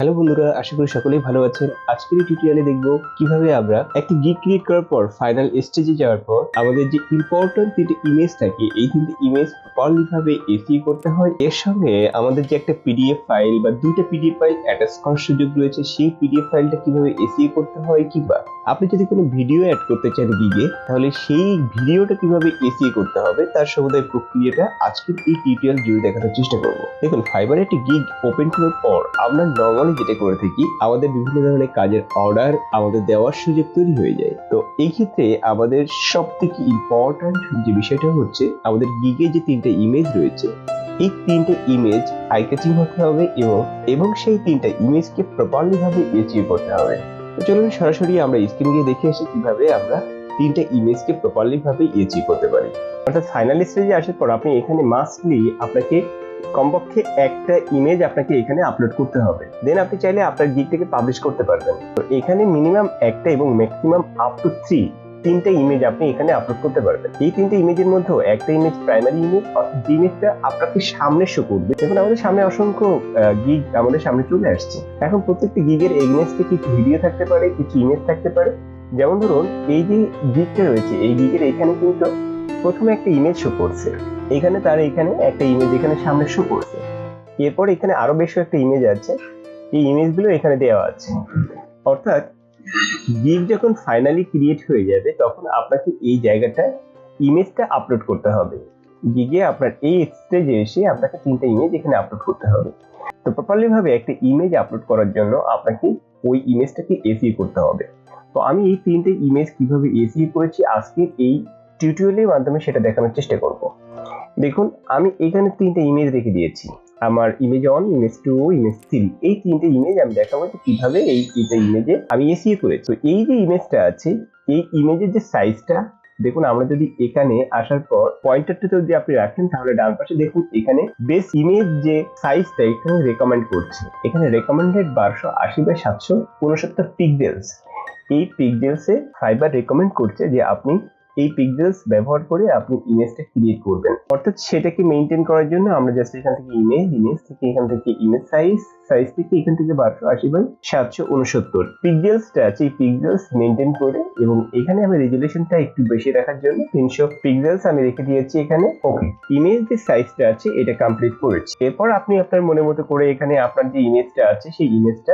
Hello বন্ধুরা, আশা করি সকলেই ভালো আছেন। আজকের এই টিউটোরিয়ালে দেখব কিভাবে আমরা একটি গিগ ক্রিয়েট করার পর ফাইনাল স্টেজে যাওয়ার পর আমাদের যে ইম্পর্টেন্ট তিনটে ইমেজ থাকে, এই তিনটে ইমেজ প্রপারলি ভাবে এসইও করতে হয়। এর সঙ্গে আমাদের যে একটা পিডিএফ ফাইল বা দুইটা পিডিএফ ফাইল অ্যাটাচ করার সুযোগ রয়েছে, সেই পিডিএফ ফাইলটা কিভাবে এসইও করতে হয়, কিংবা আপনি যদি কোনো ভিডিও অ্যাড করতে চান গিগে, তাহলে সেই ভিডিওটা কিভাবে এসইও করতে হবে তার সমুদায় প্রক্রিয়াটা আজকের এই টিউটোরিয়াল জুড়ে দেখানোর চেষ্টা করব। দেখুন, ফাইবারে একটি গিগ ওপেন করার পর আমরা নর্মালি যেটা করে থাকি, আমাদের বিভিন্ন ধরনের কাজের অর্ডার আমাদের দেওয়ার সুযোগ তৈরি হয়ে যায়। তো এই ক্ষেত্রে আমাদের সব থেকে ইম্পর্ট্যান্ট যে বিষয়টা হচ্ছে, আমাদের গিগে যে তিনটে ইমেজ রয়েছে, এই তিনটে ইমেজ আই ক্যাচিং হতে হবে এবং সেই তিনটা ইমেজকে প্রপারলি ভাবে এচিভ করতে হবে। তো চলুন সরাসরি আমরা স্ক্রিন গিয়ে দেখে আসি কিভাবে আমরা তিনটা ইমেজকে প্রপারলি ভাবে এচিভ করতে পারি। অর্থাৎ ফাইনাল স্টেজে আসার পর আপনি এখানে মাস্টলি আপনাকে কমপক্ষে একটা ইমেজ আপনাকে এখানে আপলোড করতে হবে। দেন আপনি চাইলে আপনার গিগটাকে পাবলিশ করতে পারবেন। তো এখানে মিনিমাম একটা এবং ম্যাক্সিমাম আপ টু তিনটা ইমেজ আপনি এখানে আপলোড করতে পারবেন। এই তিনটে ইমেজের মধ্যে একটা ইমেজ প্রাইমারি ইমেজ, অর্থাৎ যে ইমেজটা আপনাকে সামনে শো করবে। দেখুন, আমাদের সামনে অসংখ্য গিগ আমাদের সামনে চলে আসছে। এখন প্রত্যেকটি গিগের এগেইনস্টে কিছু ভিডিও থাকতে পারে, কিছু ইমেজ থাকতে পারে। যেমন ধরুন, এই যে গিগটা রয়েছে, এই গিগের এখানে কিন্তু প্রথমে একটা ইমেজ শো করছে, এখানে একটা ইমেজ এখানে সামনে শো করছে। এরপর এখানে আরো বেশ একটা ইমেজ আছে, এই ইমেজগুলো এখানে দেওয়া আছে। অর্থাৎ গিগ যখন ফাইনালি ক্রিয়েট হয়ে যাবে, তখন আপনাকে এই জায়গাটায় ইমেজটা আপলোড করতে হবে। গিগে আপনার এই স্টেজে এসে আপনাকে তিনটা ইমেজ এখানে আপলোড করতে হবে। তো প্রপারলি ভাবে একটা ইমেজ আপলোড করার জন্য আপনাকে ওই ইমেজটাকে এসইও করতে হবে। তো আমি এই তিনটে ইমেজ কিভাবে এসইও করেছি আজকে এই টিউটোরিয়ালের মাধ্যমে সেটা দেখানোর চেষ্টা করব। দেখুন, আমি এখানে তিনটে ইমেজ রেখে দিয়েছি। আমার ইমেজ 1, ইমেজ 2, ইমেজ 3, এই তিনটে ইমেজ আমি দেখাবো যে কিভাবে এই তিনটে ইমেজে আমি এসইও করেছি। তো এই যে ইমেজটা আছে, এই ইমেজের যে সাইজটা, দেখুন আমরা যদি এখানে আসার পর পয়েন্টারটা যদি আপনি রাখেন, তাহলে ডান পাশে দেখুন এখানে বেস ইমেজ যে সাইজটা এখানে রেকমেন্ড করছে, এখানে রেকমেন্ডেড 1280/769 পিক্সেলস। এই পিক্সেলসে ফাইবার রেকমেন্ড করছে যে আপনি এই পিক্সেলস ব্যবহার করে আপনি ইমেজটা ক্রিয়েট করবেন। অর্থাৎ সেটাকে মেইনটেইন করার জন্য আমরা জাস্ট এখান থেকে ইমেজ থেকে এখান থেকে ইমেজ সাইজ থেকে এখান থেকে 1280/769 পিক্সেলসটা আছে, এই পিক্সেলস মেইনটেইন করে, এবং এখানে আমি রেজুলেশনটা একটু বেশি রাখার জন্য 300 পিক্সেলস আমি রেখে দিয়েছি এখানে। ওকে, ইমেজ যে সাইজটা আছে এটা কমপ্লিট করেছি। এরপর আপনি আপনার মনের মতো করে এখানে আপনার যে ইমেজটা আছে, সেই ইমেজটা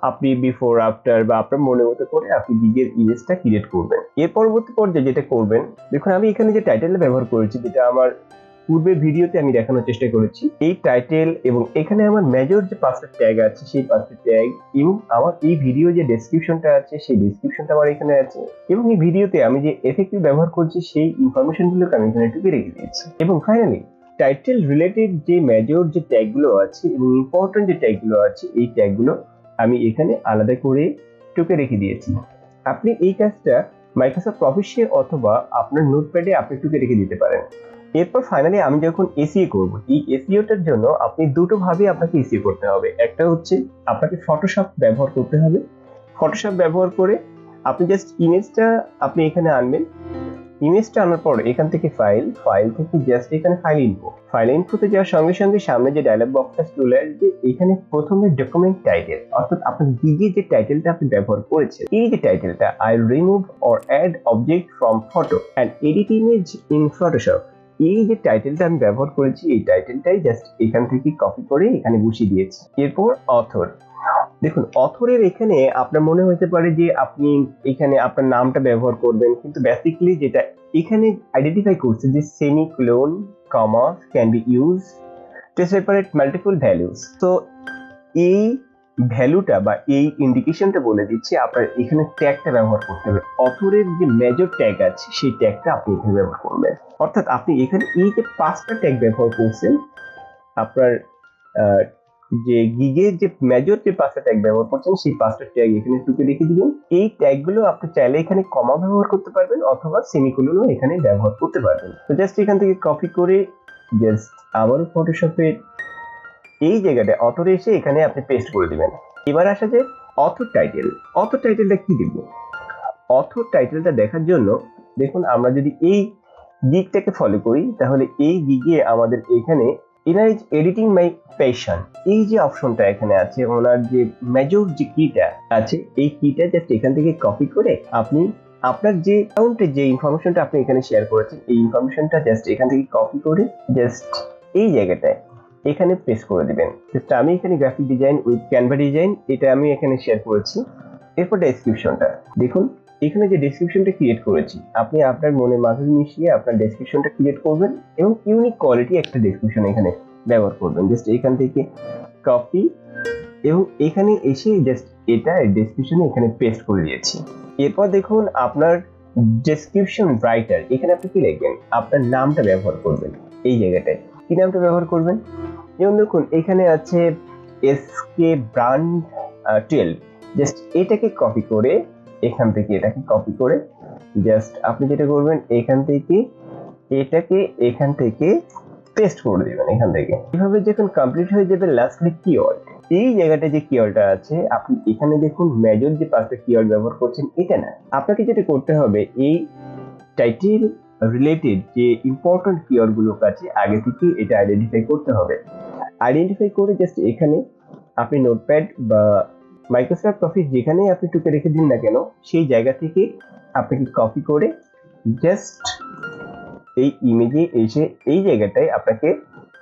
আপনি বিফোর আফটার বা আপনার মনের মতো করে আপনি গিগের ইমেজটা ক্রিয়েট করবেন। এর পরবর্তী পর্যায়ে যেটা করবেন, দেখুন আমি এখানে যে টাইটেলটা ব্যবহার করেছি, যেটা আমার পূর্বের ভিডিওতে আমি দেখানোর চেষ্টা করেছি, এই টাইটেল এবং এখানে আমার মেজর যে 5টা ট্যাগ আছে, সেই 5টা ট্যাগ, এবং আমার এই ভিডিও যে ডেসক্রিপশনটা আছে, সেই ডেসক্রিপশনটা আমার এখানে আছে, এবং এই ভিডিওতে আমি যে এফএকিউ ব্যবহার করছি, সেই ইনফরমেশনগুলোকে আমি এখানে টুকে রেখে দিয়েছি। এবং ফাইনালি টাইটেল রিলেটেড যে মেজর যে ট্যাগগুলো আছে এবং ইম্পর্টেন্ট যে ট্যাগগুলো আছে, এই ট্যাগগুলো আমি এখানে আলাদা করে টুকে রেখে দিয়েছি। আপনি এই কাজটা মাইক্রোসফট অফিসে অথবা আপনার নোটপ্যাডে আপনি টুকে রেখে দিতে পারেন। এরপর ফাইনালি আমি যখন এসইও করব, এই এসইওটার জন্য আপনি দুটো ভাবে আপনাকে এসইও করতে হবে। একটা হচ্ছে আপনাকে ফটোশপ ব্যবহার করতে হবে। ফটোশপ ব্যবহার করে আপনি জাস্ট ইমেজটা আপনি এখানে আনবেন। ইমেজটা আনার পর এখান থেকে ফাইল থেকে জাস্ট এখানে ফাইল ইনফোতে যাওয়ার সঙ্গে সঙ্গে সামনে যে ডায়লগ বক্সটা চলে আসবে, এখানে প্রথমে ডকুমেন্ট টাইটেল, অর্থাৎ আপনার গিগে যে টাইটেলটা আপনি ব্যবহার করেছেন, এই যে টাইটেলটা, I remove or add object from photo and edit image in Photoshop, এই যে টাইটেলটা আমি ব্যবহার করেছি, এই টাইটেলটাই জাস্ট এখান থেকে কপি করে এখানে বসিয়ে দিয়েছি। এরপর অথর, দেখুন অথরের এখানে আপনার মনে হতে পারে যে আপনি এখানে আপনার নামটা ব্যবহার করবেন, কিন্তু বেসিক্যালি যেটা এখানে আইডেন্টিফাই করছে যে semicolon, comma can be use to separate multiple values. তো এই ভ্যালুটা বা এই ইন্ডিকেশনটা বলে দিচ্ছে আপনার এখানে ট্যাগটা ব্যবহার করতে হবে। অথরের যে মেজর ট্যাগ আছে, সেই ট্যাগটা আপনি এখানে ব্যবহার করবেন। অর্থাৎ আপনি এখানে এই যে 5টা ট্যাগ ব্যবহার করছেন, আপনার যে গিগের যে মেজর যে 5টা ট্যাগ ব্যবহার করছেন, সেই 5টা ট্যাগ এখানে টুকে রেখে দিবেন। এই ট্যাগগুলো আপনি চাইলে এখানে কমা ব্যবহার করতে পারবেন অথবা সেমিকোলনও এখানে ব্যবহার করতে পারবেন। তো জাস্ট এখান থেকে কপি করে জাস্ট আবার ফটোশপে এই জায়গাটায় অথরে এসে এখানে আপনি পেস্ট করে দিবেন। এবার আসা যে অথর টাইটেলটা কি দিব? অথর টাইটেলটা দেখার জন্য দেখুন, আমরা যদি এই গিগটাকে ফলো করি, তাহলে এই গিগে আমাদের এখানে ইনার এডিটিং মাই প্যাশন, এই যে অপশনটা এখানে আছে, ওনার যে মেজর যে কিটা আছে, এই কিটা জাস্ট এখান থেকে কপি করে আপনি আপনার যে অ্যাকাউন্টের যে ইনফরমেশনটা আপনি এখানে শেয়ার করেছেন, এই ইনফরমেশনটা জাস্ট এখান থেকে কপি করে জাস্ট এই জায়গাটায় এখানে পেস্ট করে দিবেন। জাস্ট আমি এখানে graphic design with Canva design এটা আমি এখানে শেয়ার করেছি। এরপর ডেসক্রিপশনটা দেখুন, এখানে যে ডেসক্রিপশনটা ক্রিয়েট করেছি, আপনি আপনার মনে মাধুরী মিশিয়ে আপনার ডেসক্রিপশনটা ক্রিয়েট করবেন এবং ইউনিক কোয়ালিটি একটা ডেসক্রিপশন এখানে ব্যবহার করবেন। জাস্ট এখান থেকে কপি এবং এখানে এসে জাস্ট এটা ডেসক্রিপশনে এখানে পেস্ট করে দিয়েছি। এরপর দেখুন আপনার ডেসক্রিপশন রাইটার, এখানে আপনি কি লিখবেন, আপনার নামটা ব্যবহার করবেন। এই জায়গাটায় কি নামটা ব্যবহার করবেন, যেমন দেখুন এখানে আছে এসকে ব্র্যান্ড 12, জাস্ট এটাকে কপি করে এখান থেকে এটাকে কপি করে জাস্ট আপনি যেটা করবেন এখান থেকে এটাকে এখান থেকে পেস্ট করে দিবেন এখান থেকে। এভাবে যখন কমপ্লিট হয়ে যাবে লাস্টলি কিওয়ার্ড, এই জায়গাটা যে কিওয়ার্ডটা আছে আপনি এখানে দেখুন মেজর যে পাঁচটা কিওয়ার্ড ব্যবহার করছেন এটা না, আপনাকে যেটা করতে হবে এই টাইটেল রিলেটেড যে ইম্পর্টেন্ট কিওয়ার্ড গুলো আছে আগে থেকে এটা আইডেন্টিফাই করতে হবে। আইডেন্টিফাই করে জাস্ট এখানে আপনি নোটপ্যাড বা মাইক্রোসফট অফিস যেখানে আপনি টুকে রেখে দিন না কেন, সেই জায়গা থেকে আপনাকে কপি করে জাস্ট এই ইমেজে এসে এই জায়গাটায় আপনাকে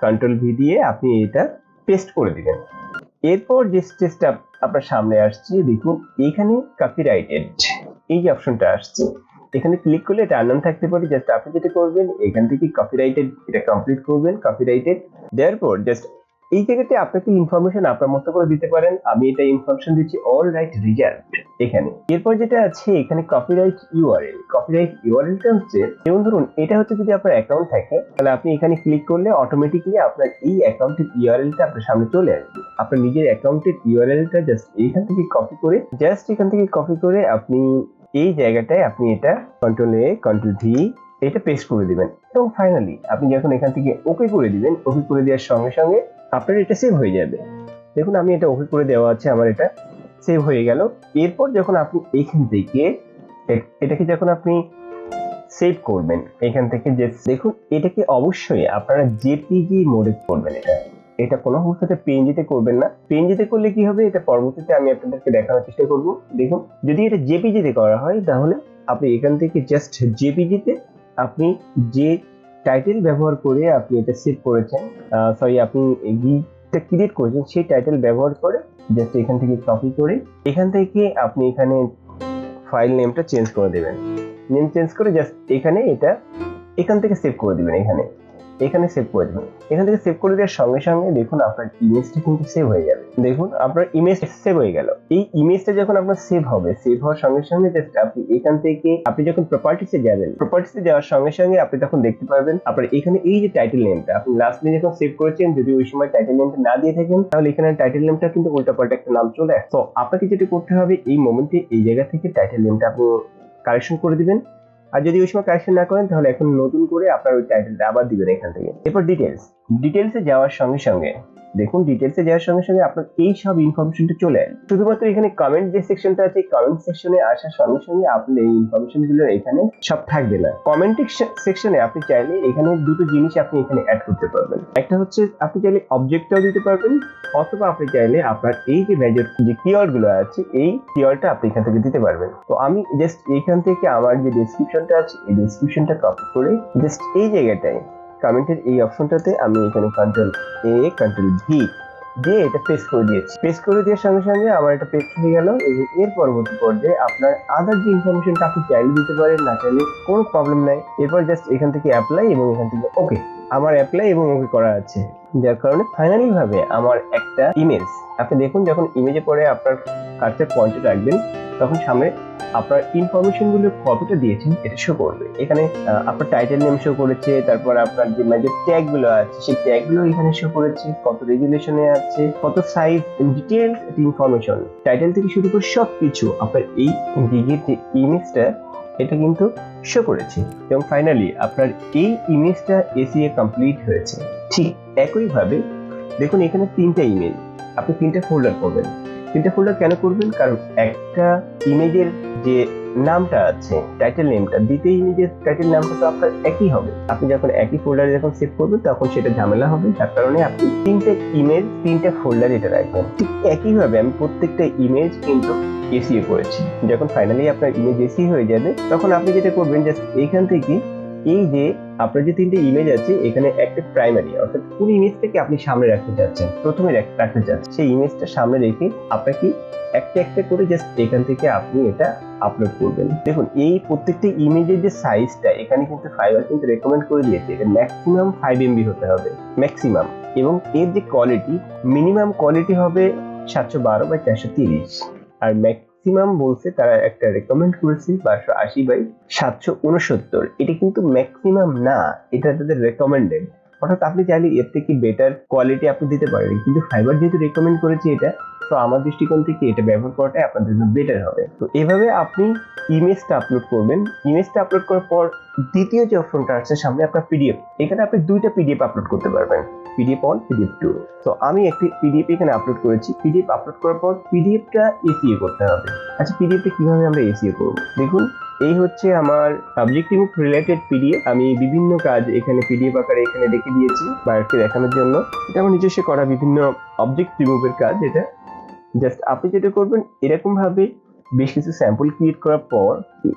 কন্ট্রোল ভি দিয়ে আপনি এটা পেস্ট করে দিবেন। এরপর যে স্টেজটা আপনার সামনে আসছে দেখুন, এখানে কপিরাইটেড এই যে অপশনটা আসছে, এখানে ক্লিক করলে এটা আননোন থাকতে পারে। জাস্ট আপনি যেটা করবেন এখান থেকে কপিরাইটেড এটা কমপ্লিট করবেন। কপিরাইটেড দেওয়ার পর জাস্ট এই জায়গাতে আপনাকে ইনফরমেশন আপনার মতো করে দিতে পারেন। আমি এটা ইনফরমেশন দিচ্ছি অল রাইট রিজাল্ট এখানে। এরপর যেটা আছে এখানে কপিরাইট ইউআরএল, কপিরাইট ইউআরএলটা হচ্ছে যেমন ধরুন এটা হচ্ছে যদি আপনার অ্যাকাউন্ট থাকে তাহলে আপনি এখানে ক্লিক করলে অটোমেটিক্যালি আপনার এই অ্যাকাউন্টের ইউআরএলটা আপনার সামনে চলে আসবে। আপনার নিজের অ্যাকাউন্টের ইউআরএলটা জাস্ট এখান থেকে কপি করে জাস্ট এখান থেকে কপি করে আপনি এই জায়গাটায় আপনি এটা কন্ট্রোল এ কন্ট্রোল ভি এটা পেস্ট করে দিবেন এবং ফাইনালি আপনি যখন এখান থেকে ওকে করে দিবেন, ওকে করে দেওয়ার সঙ্গে সঙ্গে আপনার এটা সেভ হয়ে যাবে। দেখুন আমি এটা ওকে করে দেওয়া আছে, আমার এটা সেভ হয়ে গেল। এরপর যখন আপনি এখান থেকে এটাকে যখন আপনি সেভ করবেন এখান থেকে যে দেখুন এটাকে অবশ্যই আপনারা জেপিজি মোডে করবেন। এটা কোনো অবস্থাতে পিএনজিতে করবেন না। পিএনজিতে করলে কি হবে এটা পরবর্তীতে আমি আপনাদেরকে দেখানোর চেষ্টা করব। দেখুন যদি এটা জেপিজিতে করা হয় তাহলে আপনি এখান থেকে জাস্ট জেপিজিতে আপনি যে টাইটেল ব্যবহার করে আপনি এটা সেভ করেছেন, সরি আপনি গিগটা ক্রিয়েট করেছেন সেই টাইটেল ব্যবহার করে জাস্ট এখান থেকে কপি করে এখান থেকে আপনি এখানে ফাইল নেমটা চেঞ্জ করে দেবেন। নেম চেঞ্জ করে জাস্ট এখানে এটা এখান থেকে সেভ করে দিবেন। এখানে সেভ করে দেবেন। এখান থেকে সেভ করে দেওয়ার সঙ্গে সঙ্গে দেখুন আপনার ইমেজটা কিন্তু সেভ হয়ে যাবে। দেখুন আপনার ইমেজ সেভ হয়ে গেল। এই ইমেজটা যখন আপনার সেভ হবে, সেভ হওয়ার সঙ্গে সঙ্গে জাস্ট আপনি এখান থেকে আপনি যখন প্রপার্টিসে যাবেন, প্রপার্টিসে যাওয়ার সঙ্গে সঙ্গে আপনি তখন দেখতে পারবেন আপনার এখানে এই যে টাইটেল নেমটা আপনি লাস্টলি যখন সেভ করেছেন, যদি ওই সময় টাইটেল নেমটা না দিয়ে থাকেন তাহলে এখানে টাইটেল নেমটা কিন্তু উল্টাপাল্টা একটা নাম চলে আসে। তো আপনাকে যেটা করতে হবে এই মোমেন্টে এই জায়গা থেকে টাইটেল নেমটা আপনি কারেকশন করে দিবেন। আর যদি ওই সময় কারেকশন না করেন তাহলে এখন নতুন করে আপনার ওই টাইটেলটা আবার দিবেন এখান থেকে। এরপর ডিটেলসে যাওয়ার সঙ্গে সঙ্গে দেখুন ডিটেলসে যাওয়ার সঙ্গে সঙ্গে আপনার এই সব ইনফরমেশনটা চলে আসবে। শুধুমাত্র এখানে কমেন্ট যে সেকশনটা আছে, কমেন্ট সেকশনে আসার সঙ্গে সঙ্গে আপনার এই ইনফরমেশনগুলো এখানে সব থাকবে না। কমেন্ট সেকশনে আপনি চাইলে এখানে দুটো জিনিস আপনি এখানে অ্যাড করতে পারবেন। একটা হচ্ছে আপনি চাইলে অবজেক্টটাও দিতে পারবেন, অথবা আপনি চাইলে আপনার এই যে মেজর যে কিওয়ার্ড গুলো আছে এই কিওয়ার্ডটা আপনি এখান থেকে দিতে পারবেন। তো আমি জাস্ট এখান থেকে আমার যে ডেসক্রিপশনটা আছে এই ডেসক্রিপশনটা কপি করে জাস্ট এই জায়গাটায় কমেন্টের এই অপশনটাতে আমি এখানে কন্ট্রোল এ কন্ট্রোল ভি দিয়ে এটা পেস্ট করে দিয়েছি। পেস্ট করে দেওয়ার সঙ্গে সঙ্গে আমার এটা পেস্ট হয়ে গেল। এর পরবর্তী পর্যায়ে আপনার আদার যে ইনফরমেশনটা আপনি চাইলে দিতে পারেন, না চাইলে কোনো প্রবলেম নাই। এরপর জাস্ট এখান থেকে অ্যাপ্লাই এবং এখান থেকে ওকে, আমার অ্যাপ্লাই এবং ওকে করা আছে, যার কারণে ফাইনালি ভাবে আমার একটা ইমেজ আপনি দেখুন যখন ইমেজে পরে আপনার কার্সার পয়েন্টে রাখবেন তখন সামনে আপনার ইনফরমেশন গুলো কতটা দিয়েছেন এটা শো করবে। এখানে আপনার টাইটেল নেম শো করেছে, তারপর আপনার যে মেজর ট্যাগ গুলো আছে সেই ট্যাগ গুলো এখানে শো করেছে, কত রেজুলেশনে আছে, কত সাইজ, ডিটেইলস ইনফরমেশন টাইটেল থেকে শুরু করে সবকিছু আপনার এই গিগের যে ইমেজটা এটা কিন্তু শো করেছে। এবং ফাইনালি আপনার এই ইমেজটা এসইও কমপ্লিট হয়েছে। ঠিক একইভাবে দেখুন এখানে তিনটা ইমেজ আপনি তিনটা ফোল্ডার করবেন। তিনটা ফোল্ডার কেন করবেন? কারণ একটা ইমেজের যে নামটা আছে, টাইটেল নেমটা, দ্বিতীয় ইমেজের টাইটেল নামটা তো আপনার একই হবে। আপনি যখন একই ফোল্ডারে যখন সেভ করবেন তখন সেটা ঝামেলা হবে, যার কারণে আপনি তিনটা ইমেজ তিনটা ফোল্ডারে এটা রাখবেন। ঠিক একইভাবে আমি প্রত্যেকটা ইমেজ কিন্তু এসইও করেছি। যখন ফাইনালি আপনার ইমেজ এসইও হয়ে যাবে তখন আপনি যেটা করবেন, জাস্ট এইখান থেকে এই যে আপনার যে তিনটে ইমেজ আছে, এখানে একটা প্রাইমারি অর্থাৎ কোন ইমেজটাকে আপনি সামনে রাখতে চাচ্ছেন, প্রথমে রাখতে চাচ্ছেন, সেই ইমেজটা সামনে রেখে আপনাকে একটা একটা করে জাস্ট এখান থেকে আপনি এটা আপলোড করবেন। দেখুন এই প্রত্যেকটা ইমেজের যে সাইজটা এখানে কিন্তু ফাইবার কিন্তু রেকমেন্ড করে দিয়েছে, এটা ম্যাক্সিমাম 5 MB হতে হবে ম্যাক্সিমাম, এবং এর যে কোয়ালিটি মিনিমাম কোয়ালিটি হবে 712 বাই 430, আর ম্যাক্সিমাম বলছে তারা একটা রেকমেন্ড করেছে 1280 বাই 769। এটা কিন্তু ম্যাক্সিমাম না, এটা তাদের রেকমেন্ডেড, অর্থাৎ আপনি চাইলে এর থেকে বেটার কোয়ালিটি আপনি দিতে পারেন, কিন্তু ফাইবার যেহেতু রেকমেন্ড করেছে এটা, তো আমার দৃষ্টিকোণ থেকে এটা ব্যবহার করাটাই আপনাদের জন্য বেটার হবে। তো এভাবে আপনি ইমেজটা আপলোড করবেন। ইমেজটা আপলোড করার পর দ্বিতীয় যে অপশনটা আছে সামনে আপনার পিডিএফ, এখানে আপনি দুইটা পিডিএফ আপলোড করতে পারবেন, পিডিএফ 1 পিডিএফ 2। তো আমি একটি পিডিএফ এখানে আপলোড করেছি। পিডিএফ আপলোড করার পর পিডিএফটা এসইও করতে হবে। আচ্ছা পিডিএফটা কিভাবে আমরা এসইও করব? দেখুন এই হচ্ছে আমার সাবজেক্ট রিমুভ রিলেটেড পিডিএফ। আমি বিভিন্ন কাজ এখানে পিডিএফ আকারে এখানে রেখে দিয়েছি বাইরকে দেখানোর জন্য। এটা আমার নিজস্ব করা বিভিন্ন অবজেক্ট রিমুভের কাজ। এটা জাস্ট আপনি যেটা করবেন, এরকম ভাবে বেশ কিছু স্যাম্পল ক্রিয়েট করার পর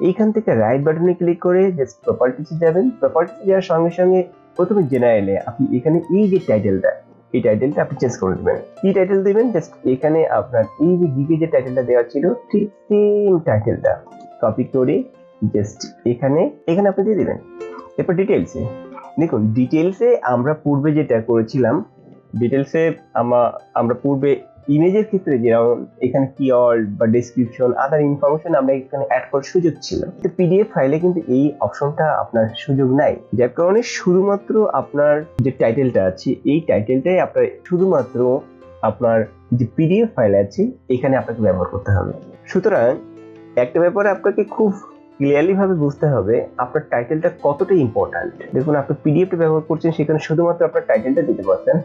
এইখান থেকে রাইট বাটনে ক্লিক করে জাস্ট প্রপার্টিসে যাবেন। প্রপার্টিসে যাওয়ার সঙ্গে সঙ্গে প্রথমে জেনারেলে আপনি এখানে এই যে টাইটেলটা, এই টাইটেলটা আপনি চেঞ্জ করে দেবেন। কি টাইটেল দিবেন? জাস্ট এখানে আপনার এই যে গিগে যে টাইটেলটা দেওয়া ছিল ঠিক সেম টাইটেলটা কপি করে জাস্ট এখানে আপনি দিয়ে দিবেন। এরপর ডিটেইলসে দেখুন, ডিটেইলসে আমরা পূর্বে যেটা করেছিলাম, ডিটেইলসে আমরা পূর্বে ইমেজের ক্ষেত্রে যেমন এখানে কিওয়ার্ড বা ডেসক্রিপশন আদার ইনফরমেশন আমরা এখানে অ্যাড করার সুযোগ ছিল, তো পিডিএফ ফাইলে কিন্তু এই অপশনটা আপনার সুযোগ নাই, যার কারণে শুধুমাত্র আপনার যে টাইটেলটা আছে এই টাইটেলটাই আপনার শুধুমাত্র আপনার যে পিডিএফ ফাইল আছে এখানে আপনাকে ব্যবহার করতে হবে। সুতরাং একটা ব্যাপারে আপনাকে খুব ক্লিয়ারলি ভাবে বুঝতে হবে আপনার টাইটেলটা কতটা ইম্পর্ট্যান্ট। দেখুন আপনি পিডিএফটা ব্যবহার করছেন, সেখানে শুধুমাত্র আপনার টাইটেলটা দিতে পারছেন,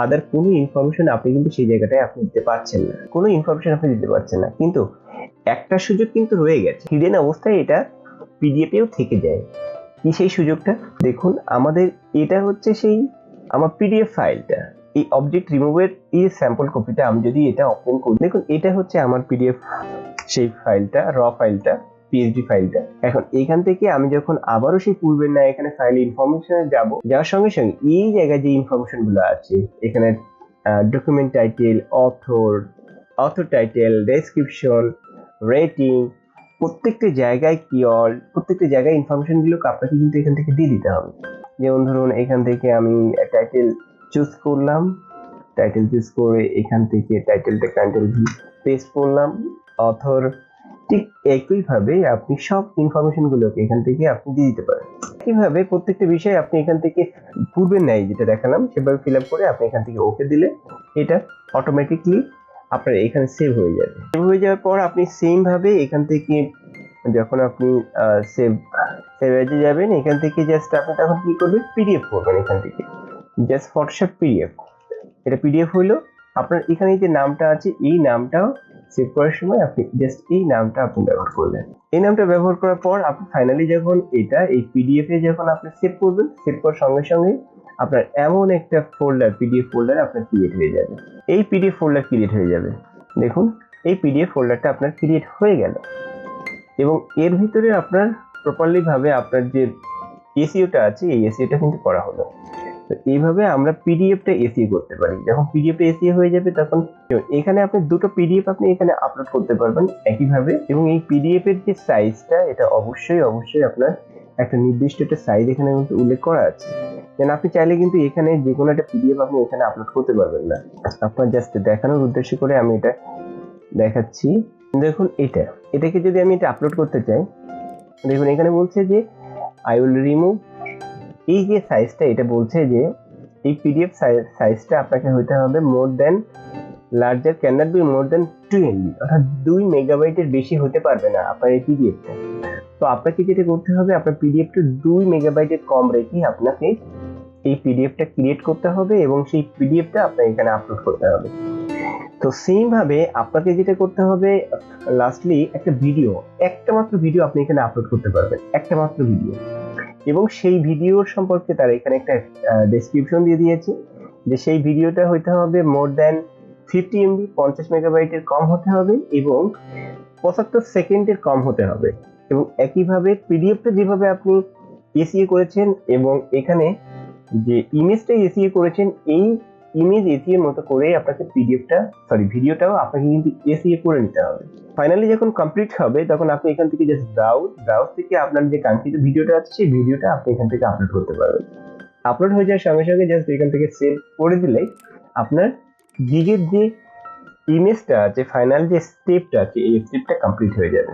আদার কোনো ইনফরমেশন আপনি কিন্তু সেই জায়গাটায় আপনি দিতে পারছেন না, কোনো ইনফরমেশন আপনি দিতে পারছেন না। কিন্তু একটা সুযোগ কিন্তু রয়ে গেছে, হিডেন অবস্থায় এটা পিডিএফেও থেকে যায়। কি সেই সুযোগটা? দেখুন আমাদের এটা হচ্ছে সেই আমার পিডিএফ ফাইলটা, এই অবজেক্ট রিমুভের এই স্যাম্পল কপিটা আমি যদি এটা ওপেন করি, দেখুন এটা হচ্ছে আমার পিডিএফ সেই ফাইলটা, র ফাইলটা, পিএসডি ফাইলটা। এখন এখান থেকে আমি যখন আবারও সেই পূর্বের না এখানে ফাইল ইনফরমেশনে যাওয়ার সঙ্গে সঙ্গে এই জায়গায় যে ইনফরমেশন গুলো আছে এখানে document title, author title, description, rating, প্রত্যেকটা জায়গায় কিওয়ার্ড, প্রত্যেকটা জায়গায় ইনফরমেশন গুলো আপনাকে কিন্তু এখান থেকে দিয়ে দিতে হবে। যেমন ধরুন এখান থেকে আমি টাইটেল চুজ করলাম, টাইটেল চুজ করে এখান থেকে টাইটেলটা কন্ট্রোল ভি পেস্ট করলাম, অথর, ঠিক একইভাবে আপনি সব ইনফরমেশন গুলোকে এখান থেকে আপনি দিয়ে দিতে পারেন। একইভাবে প্রত্যেকটা বিষয় আপনি এখান থেকে পূর্বের ন্যায় যেটা দেখালাম সেভাবে ফিল আপ করে আপনি এখান থেকে ওকে দিলে এটা অটোমেটিকলি আপনার এখানে সেভ হয়ে যাবে। সেভ হয়ে যাওয়ার পর আপনি সেম ভাবে এখান থেকে যখন আপনি সেভ এজে যাবেন, এখান থেকে জাস্ট আপনি তখন কি করবেন, পিডিএফ করবেন। এখান থেকে জাস্ট ফটোশপ পিডিএফ, এটা পিডিএফ হলো। আপনার এখানে যে নামটা আছে এই নামটাও সেভ করার সময় আপনি জাস্ট এই নামটা আপনি ব্যবহার করবেন। এই নামটা ব্যবহার করার পর আপনি ফাইনালি যখন এটা এই পিডিএফ এ যখন আপনি সেভ করবেন, সেভ করার সঙ্গে সঙ্গে আপনার এমন একটা ফোল্ডার, পিডিএফ ফোল্ডার আপনার ক্রিয়েট হয়ে যাবে। এই পিডিএফ ফোল্ডার ক্রিয়েট হয়ে যাবে। দেখুন এই পিডিএফ ফোল্ডারটা আপনার ক্রিয়েট হয়ে গেল, এবং এর ভিতরে আপনার প্রপারলি ভাবে আপনার যে এসইওটা আছে এই এসইওটা কিন্তু করা হলো। তো এইভাবে আমরা পিডিএফটা এসইও করতে পারি। যখন পিডিএফটা এসইও হয়ে যাবে তখন এখানে আপনি দুটো পিডিএফ আপনি এখানে আপলোড করতে পারবেন একইভাবে, এবং এই পিডিএফ এর যে সাইজটা এটা অবশ্যই আপনার একটা নির্দিষ্ট একটা সাইজ এখানে কিন্তু উল্লেখ করা আছে। যেন আপনি চাইলে কিন্তু এখানে যে কোনো একটা পিডিএফ আপনি এখানে আপলোড করতে পারবেন না। আপনার জাস্ট দেখানোর উদ্দেশ্য করে আমি এটা দেখাচ্ছি। দেখুন এটাকে যদি আমি এটা আপলোড করতে চাই, দেখুন এখানে বলছে যে আই উইল রিমুভ, এই যে সাইজটা এটা বলছে যে এই পিডিএফ সাইজটা আপনাকে হতে হবে more than larger can not be more than 2 MB, অর্থাৎ 2 মেগাবাইটের বেশি হতে পারবে না আপনার এই পিডিএফটা। তো আপনাকে যেটা করতে হবে, আপনার পিডিএফটা 2 মেগাবাইটের কম রেখে আপনাকে এই পিডিএফটা ক্রিয়েট করতে হবে এবং সেই পিডিএফটা আপনাকে এখানে আপলোড করতে হবে। তো সেম ভাবে আপনাকে যেটা করতে হবে, লাস্টলি একটা মাত্র ভিডিও আপনি এখানে আপলোড করতে পারবেন, একটা মাত্র ভিডিও, এবং সেই ভিডিওর সম্পর্কে তারা এখানে একটা ডেসক্রিপশন দিয়ে দিয়েছে যে সেই ভিডিওটা হইতে হবে মোর দ্যান 50 MB, 50 মেগাবাইটের কম হতে হবে এবং 75 সেকেন্ডের কম হতে হবে। এবং একইভাবে পিডিএফটা যেভাবে আপনি এসইও করেছেন এবং এখানে যে ইমেজটা এসইও করেছেন, এই ইমেজ এসইও মতো করে আপনাকে ভিডিওটাও আপনাকে কিন্তু এসইও করে নিতে হবে। ফাইনালি যখন কমপ্লিট হবে তখন আপনি এখান থেকে জাস্ট ব্রাউজ থেকে আপনার যে কাঙ্ক্ষিত ভিডিওটা আছে সেই ভিডিওটা আপনি এখান থেকে আপলোড করতে পারবেন। আপলোড হয়ে যাওয়ার সঙ্গে সঙ্গে জাস্ট এখান থেকে সেভ করে দিলেই আপনার গিগের যে ইমেজটা আছে, ফাইনাল যে স্টেপটা আছে, এই স্টেপটা কমপ্লিট হয়ে যাবে।